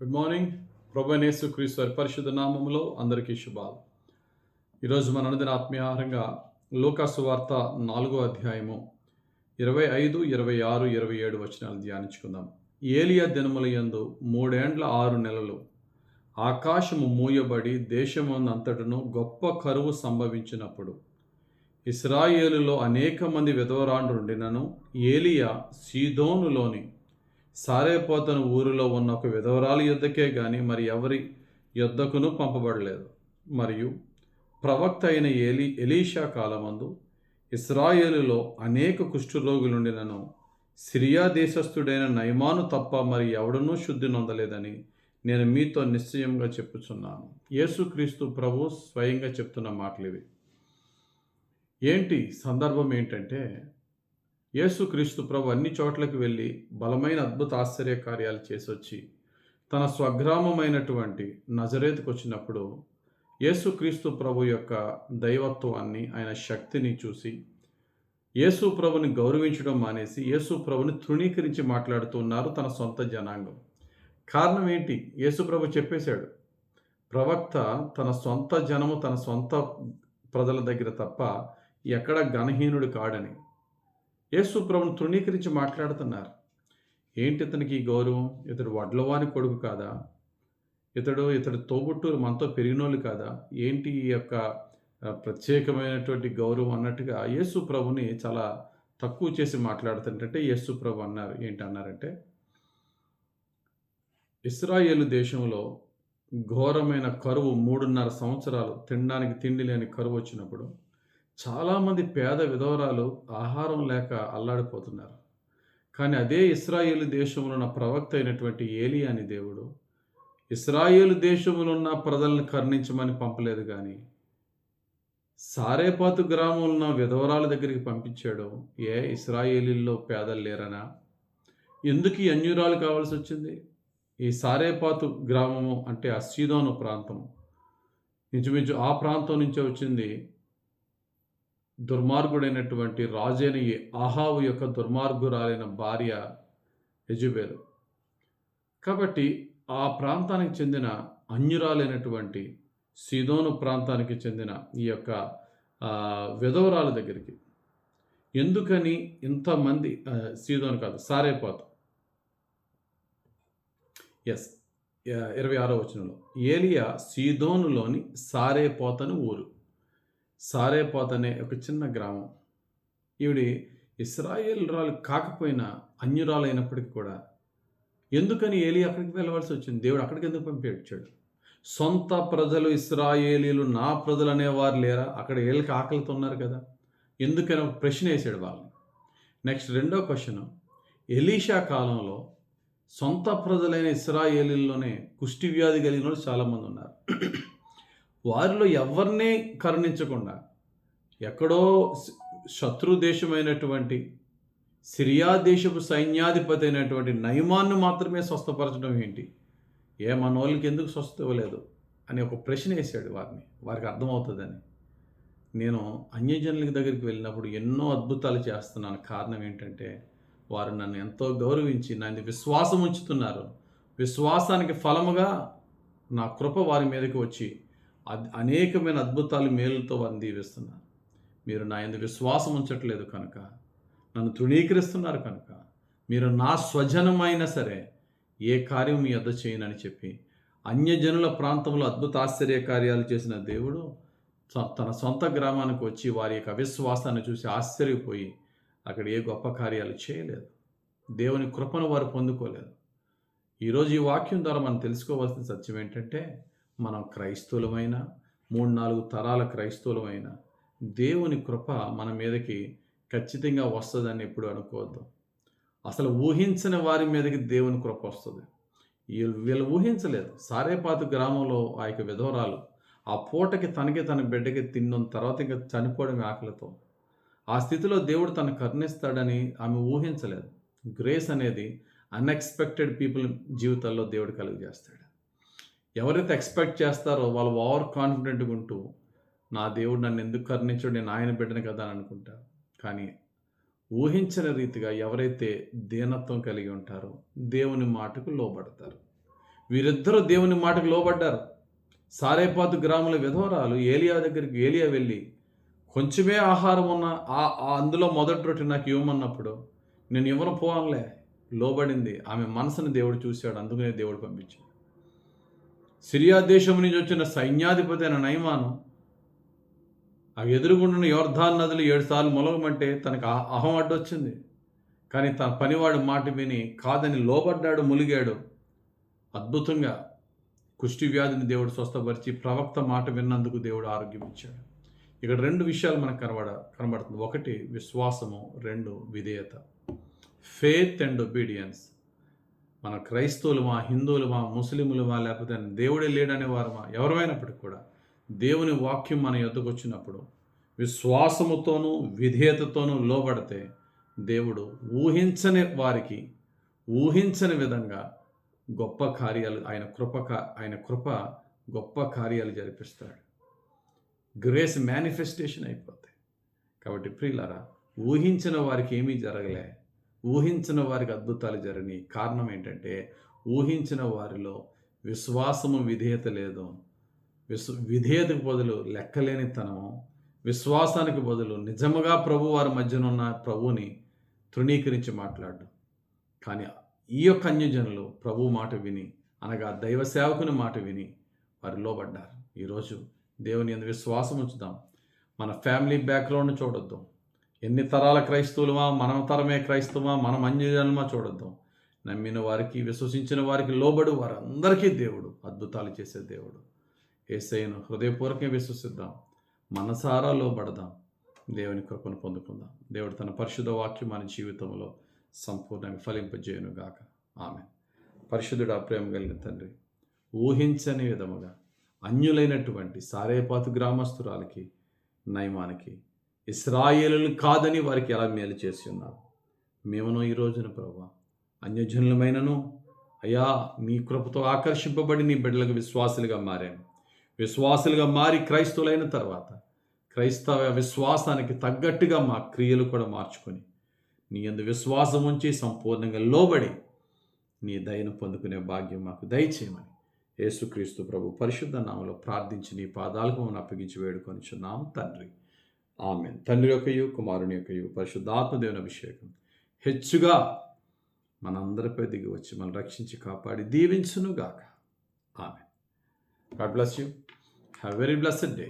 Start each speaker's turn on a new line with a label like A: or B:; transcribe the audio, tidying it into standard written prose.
A: Good morning. ప్రభువైన యేసుక్రీస్తు వారి పరిశుద్ధ నామములో అందరికీ శుభాలు. ఈరోజు మన అనుదిన ఆత్మీయాహారంగా లూకా సువార్త 4వ అధ్యాయము 25, 26, 27 వచనాలు ధ్యానించుకుందాం. ఏలియా దినముల యందు 3 ఏండ్ల 6 నెలలు ఆకాశము మూయబడి దేశమందంతటను గొప్ప కరువు సంభవించినప్పుడు ఇశ్రాయేలులో అనేక మంది విధవరాండ్రుండినను ఏలియా సీదోనులోని సారేపోతను ఊరిలో ఉన్న ఒక విధవరాలి యొద్దకే గాని మరి ఎవరి యొద్దకును పంపబడలేదు. మరియు ప్రవక్త అయిన ఎలీషా కాలమందు ఇశ్రాయేలులో అనేక కుష్ఠరోగులుండినను సిరియా దేశస్థుడైన నయమాను తప్ప మరి ఎవడనూ శుద్ధి నొందలేదని నేను మీతో నిశ్చయంగా చెప్పుచున్నాను. యేసుక్రీస్తు ప్రభు స్వయంగా చెప్తున్న మాటలు ఇవి. ఏంటి సందర్భం ఏంటంటే, యేసుక్రీస్తు ప్రభు అన్ని చోట్లకి వెళ్ళి బలమైన అద్భుత ఆశ్చర్య కార్యాలు చేసొచ్చి తన స్వగ్రామమైనటువంటి నజరేతుకు వచ్చినప్పుడు యేసుక్రీస్తు ప్రభు యొక్క దైవత్వాన్ని, ఆయన శక్తిని చూసి యేసు ప్రభుని గౌరవించడం మానేసి యేసు ప్రభుని తృణీకరించి మాట్లాడుతున్నారు తన సొంత జనాంగం. కారణం ఏంటి? యేసు ప్రభు చెప్పేశాడు, ప్రవక్త తన సొంత జనము, తన సొంత ప్రజల దగ్గర తప్ప ఎక్కడ ఘనహీనుడు కాడని. యేసు ప్రభుని తృణీకరించి మాట్లాడుతున్నారు. ఏంటి ఇతనికి ఈ గౌరవం? ఇతడు వడ్లవాని కొడుకు కాదా? ఇతడు తోబుట్టూరు మనతో పెరిగినోళ్ళు కాదా? ఏంటి ఈ యొక్క ప్రత్యేకమైనటువంటి గౌరవం అన్నట్టుగా యేసు ప్రభుని చాలా తక్కువ చేసి మాట్లాడుతుంటే యేసు ప్రభు అన్నారు. ఏంటన్నారంటే, ఇశ్రాయేలు దేశంలో ఘోరమైన కరువు 3.5 సంవత్సరాలు తినడానికి తిండి లేని కరువు వచ్చినప్పుడు చాలామంది పేద విధవరాలు ఆహారం లేక అల్లాడిపోతున్నారు. కానీ అదే ఇశ్రాయేలు దేశంలో ఉన్న ప్రవక్త అయినటువంటి ఏలియా అని దేవుడు ఇశ్రాయేలు దేశంలో ఉన్న ప్రజలను కరుణించమని పంపలేదు, కానీ సారేపాతు గ్రామంలో ఉన్న విధవరాల దగ్గరికి పంపించాడు. ఇశ్రాయేలీల్లో పేదలు లేరనా? ఎందుకు ఈ అన్యురాలు కావాల్సి వచ్చింది? ఈ సారేపాతు గ్రామము అంటే ఆ సీదోను ప్రాంతం, ఇంచుమించు ఆ ప్రాంతం నుంచే వచ్చింది దుర్మార్గుడైనటువంటి రాజైన ఆహావు యొక్క దుర్మార్గురాలైన భార్య యెజెబెలు. కాబట్టి ఆ ప్రాంతానికి చెందిన అన్యురాలైనటువంటి సీదోను ప్రాంతానికి చెందిన ఈ యొక్క విధవరాల దగ్గరికి ఎందుకని ఇంతమంది, సీదోను కాదు సారేపాతు, 26వ వచనంలో ఏలియా సీదోనులోని సారేపోతను ఊరు. సారేపాత్ అనే ఒక చిన్న గ్రామం. ఈవిడి ఇశ్రాయేలురాలు కాకపోయినా అన్యురాలైనప్పటికీ కూడా ఎందుకని ఏలియా అక్కడికి వెళ్ళవలసి వచ్చింది? దేవుడు అక్కడికి ఎందుకు పంపించాడు? సొంత ప్రజలు ఇశ్రాయేలీలు నా ప్రజలు అనేవారు లేరా? అక్కడ ఏళ్ళకి ఆకలితో ఉన్నారు కదా, ఎందుకని ఒక ప్రశ్న వేసాడు వాళ్ళని. నెక్స్ట్ రెండో క్వశ్చన్, ఎలీషా కాలంలో సొంత ప్రజలైన ఇశ్రాయేలీల్లోనే కుష్టి వ్యాధి కలిగిన వాళ్ళు చాలామంది ఉన్నారు. వారిలో ఎవరిని కరుణించకుండా ఎక్కడో శత్రు దేశమైనటువంటి సిరియా దేశపు సైన్యాధిపతి అయినటువంటి నయమాన్ను మాత్రమే స్వస్థపరచడం ఏంటి? మన వాళ్ళకి ఎందుకు స్వస్థ ఇవ్వలేదు అని ఒక ప్రశ్న వేశాడు వారికి అర్థమవుతుందని. నేను అన్యజనుల దగ్గరికి వెళ్ళినప్పుడు ఎన్నో అద్భుతాలు చేస్తున్నాను. కారణం ఏంటంటే, వారు నన్ను ఎంతో గౌరవించి నన్ను విశ్వాసం ఉంచుతున్నారు. విశ్వాసానికి ఫలముగా నా కృప వారి మీదకి వచ్చి అనేకమైన అద్భుతాలు మేలుతో వారిని దీవిస్తున్నారు. మీరు నా యందు విశ్వాసం ఉంచట్లేదు కనుక, నన్ను తృణీకరిస్తున్నారు కనుక, మీరు నా స్వజనమైనా సరే ఏ కార్యం మీ వద్ద చేయనని చెప్పి అన్యజనుల ప్రాంతంలో అద్భుత ఆశ్చర్య కార్యాలు చేసిన దేవుడు తన సొంత గ్రామానికి వచ్చి వారి యొక్క అవిశ్వాసాన్ని చూసి ఆశ్చర్యపోయి అక్కడ ఏ గొప్ప కార్యాలు చేయలేదు. దేవుని కృపను వారు పొందుకోలేదు. ఈరోజు ఈ వాక్యం ద్వారా మనం తెలుసుకోవాల్సిన సత్యం ఏంటంటే, మనం క్రైస్తవులమైన 3-4 తరాల క్రైస్తవులమైన దేవుని కృప మన మీదకి ఖచ్చితంగా వస్తుందని ఎప్పుడు అనుకోవద్దు. అసలు ఊహించని వారి మీదకి దేవుని కృప వస్తుంది. వీళ్ళు ఊహించలేదు. సారేపాతు గ్రామంలో ఆ యొక్క విధవరాలు ఆ పూటకి తన బిడ్డకి తిన్న తర్వాత ఇంకా చనిపోవడం ఆకలితో ఆ స్థితిలో దేవుడు తను కరుణిస్తాడని ఆమె ఊహించలేదు. గ్రేస్ అనేది అన్ఎక్స్పెక్టెడ్ పీపుల్ జీవితాల్లో దేవుడు కలుగజేస్తాడు. ఎవరైతే ఎక్స్పెక్ట్ చేస్తారో వాళ్ళు ఓవర్ కాన్ఫిడెంట్గా ఉంటూ, నా దేవుడు నన్ను ఎందుకు కరుణించాడు, నేను ఆయన బిడ్డను కదా అని అనుకుంటారు. కానీ ఊహించని రీతిగా ఎవరైతే దీనత్వం కలిగి ఉంటారో దేవుని మాటకు లోబడతారు. వీరిద్దరూ దేవుని మాటకు లోబడ్డారు. సారేపాతు గ్రాముల విధవరాలు ఏలియా వెళ్ళి కొంచెమే ఆహారం ఉన్న అందులో మొదటి రొట్టె నాకు ఇవ్వమన్నప్పుడు నేను ఇవ్వను పోవంలే లోబడింది. ఆమె మనసుని దేవుడు చూశాడు, అందుకనే దేవుడు పంపించాడు. సిరియా దేశం నుంచి వచ్చిన సైన్యాధిపతి అయిన నయమాను ఆ ఎదురుగుండున్న యోర్దాన్ నదులు 7 సార్లు మొలగమంటే తనకు అహం అడ్డొచ్చింది. కానీ తన పనివాడు మాట విని కాదని లోబడ్డాడు, ములిగాడు. అద్భుతంగా కుష్టి వ్యాధిని దేవుడు స్వస్థపరిచి ప్రవక్త మాట విన్నందుకు దేవుడు ఆరోగ్యం ఇచ్చాడు. ఇక్కడ 2 విషయాలు మనకు కనబడుతుంది. 1 విశ్వాసము, 2 విధేయత. Faith and obedience. మన క్రైస్తవులమా, హిందువులమా, ముస్లింలమా, లేకపోతే దేవుడే లేడనే వారమా, ఎవరైనప్పటికీ కూడా దేవుని వాక్యం మన యొద్దకు వచ్చినప్పుడు విశ్వాసముతోనూ విధేయతతోనూ లోబడితే దేవుడు ఊహించని విధంగా గొప్ప కార్యాలు, ఆయన కృప గొప్ప కార్యాలు జరిపిస్తాడు. గ్రేస్ మేనిఫెస్టేషన్ అయిపోతాయి. కాబట్టి ప్రియులారా, ఊహించిన వారికి ఏమీ జరగలే, ఊహించిన వారికి అద్భుతాలు జరిగినాయి. కారణం ఏంటంటే ఊహించిన వారిలో విశ్వాసము, విధేయత లేదు. విధేయతకు బదులు లెక్కలేనితనము, విశ్వాసానికి బదులు నిజముగా ప్రభు వారి మధ్యనున్న ప్రభువుని తృణీకరించి మాట్లాడడం. కానీ ఈ యొక్క అన్యజనులు ప్రభు మాట విని, అనగా దైవ సేవకుని మాట విని వారు లోబడ్డారు. ఈరోజు దేవుని యందు విశ్వాసం ఉంచుదాం. మన ఫ్యామిలీ బ్యాక్గ్రౌండ్ చూడొద్దాం. ఎన్ని తరాల క్రైస్తవులమా, మన తరమే క్రైస్తవమా, మనం అన్యజనులమా చూడొద్దాం. నమ్మిన వారికి, విశ్వసించిన వారికి లోబడు వారందరికీ దేవుడు అద్భుతాలు చేసే దేవుడు. యేసయ్యను హృదయపూర్వకంగా విశ్వసిద్దాం, మనసారా లోబడదాం, దేవుని కృపను పొందుకుందాం. దేవుడు తన పరిశుద్ధ వాక్యం మన జీవితంలో సంపూర్ణంగా ఫలింపజేయునుగాక. ఆమెన్. పరిశుద్ధుడా, ప్రేమ కలిగిన తండ్రి, ఊహించని విధముగా అన్యులైనటువంటి సారేపాతు గ్రామస్తురాలకి, నయమానికి ఇశ్రాయేలులు కాదని వారికి ఎలా మేలు చేసి ఉన్నారు. మేమును ఈ రోజున ప్రభువా అన్యజనులమైనను అయ్యా నీ కృపతో ఆకర్షింపబడి నీ బిడ్డలకు విశ్వాసులుగా మారాము. విశ్వాసులుగా మారి క్రైస్తవులైన తర్వాత క్రైస్తవ విశ్వాసానికి తగ్గట్టుగా మా క్రియలు కూడా మార్చుకొని నీ యందు విశ్వాసం ఉంచి సంపూర్ణంగా లోబడి నీ దయను పొందుకునే భాగ్యం మాకు దయచేయమని యేసుక్రీస్తు ప్రభు పరిశుద్ధ నామములో ప్రార్థించి నీ పాదాలకు మనం అప్పగించి వేడుకొనిచున్నాము తండ్రి. ఆమేన్. తండ్రి యొక్కయు, కుమారుని యొక్కయు, పరిశుద్ధాత్మ దేవుని అభిషేకం హెచ్చుగా మనందరిపై దిగి వచ్చి మనం రక్షించి కాపాడి దీవించునుగాక. ఆమేన్. God bless you. Have very blessed day.